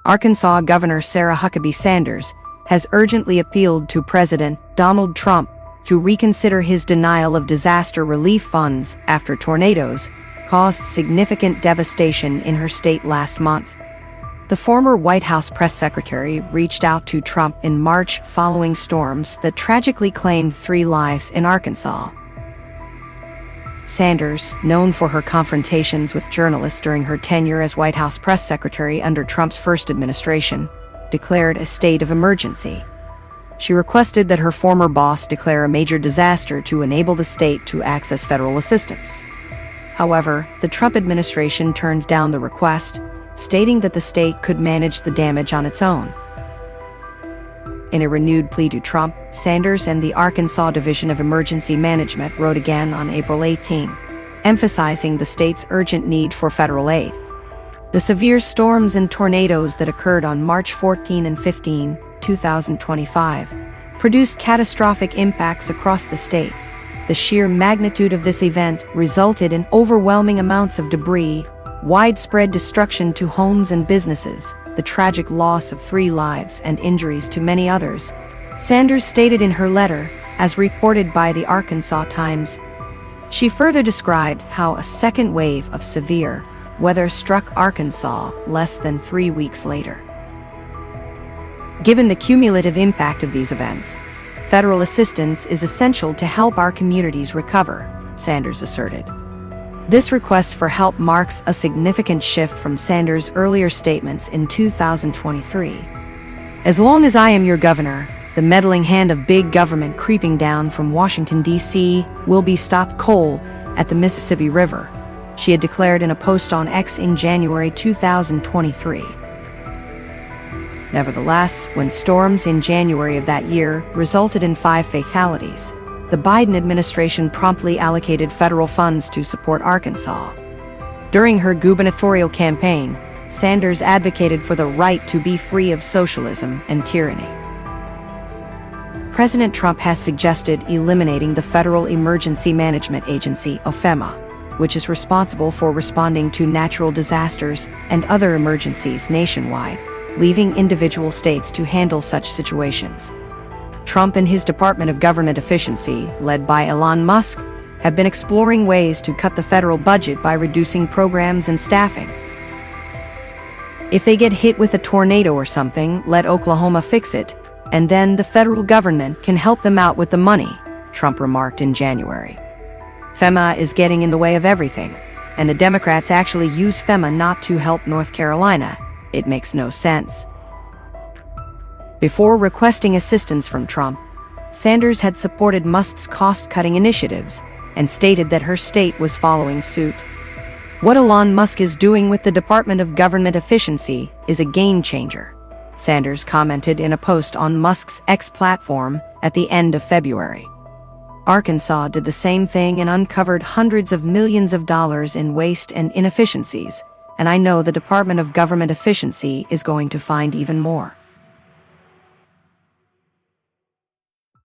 Arkansas Governor Sarah Huckabee Sanders has urgently appealed to President Donald Trump to reconsider his denial of disaster relief funds after tornadoes caused significant devastation in her state last month. The former White House press secretary reached out to Trump in March following storms that tragically claimed 3 lives in Arkansas. Sanders, known for her confrontations with journalists during her tenure as White House press secretary under Trump's first administration, declared a state of emergency. She requested that her former boss declare a major disaster to enable the state to access federal assistance. However, the Trump administration turned down the request, stating that the state could manage the damage on its own. In a renewed plea to Trump, Sanders and the Arkansas Division of Emergency Management wrote again on April 18, emphasizing the state's urgent need for federal aid. The severe storms and tornadoes that occurred on March 14 and 15, 2025, produced catastrophic impacts across the state. The sheer magnitude of this event resulted in overwhelming amounts of debris, widespread destruction to homes and businesses, the tragic loss of 3 lives and injuries to many others, Sanders stated in her letter, as reported by the Arkansas Times. She further described how a second wave of severe weather struck Arkansas less than 3 weeks later. Given the cumulative impact of these events, federal assistance is essential to help our communities recover, Sanders asserted. This request for help marks a significant shift from Sanders' earlier statements in 2023. As long as I am your governor, the meddling hand of big government creeping down from Washington, D.C. will be stopped cold at the Mississippi River, she had declared in a post on X in January 2023. Nevertheless, when storms in January of that year resulted in 5 fatalities, the Biden administration promptly allocated federal funds to support Arkansas. During her gubernatorial campaign, Sanders advocated for the right to be free of socialism and tyranny. President Trump has suggested eliminating the Federal Emergency Management Agency, or FEMA, which is responsible for responding to natural disasters and other emergencies nationwide, leaving individual states to handle such situations. Trump and his Department of Government Efficiency, led by Elon Musk, have been exploring ways to cut the federal budget by reducing programs and staffing. If they get hit with a tornado or something, let Oklahoma fix it, and then the federal government can help them out with the money, Trump remarked in January. FEMA is getting in the way of everything, and the Democrats actually use FEMA not to help North Carolina. It makes no sense. Before requesting assistance from Trump, Sanders had supported Musk's cost-cutting initiatives and stated that her state was following suit. What Elon Musk is doing with the Department of Government Efficiency is a game-changer, Sanders commented in a post on Musk's X platform at the end of February. Arkansas did the same thing and uncovered hundreds of millions of dollars in waste and inefficiencies, and I know the Department of Government Efficiency is going to find even more.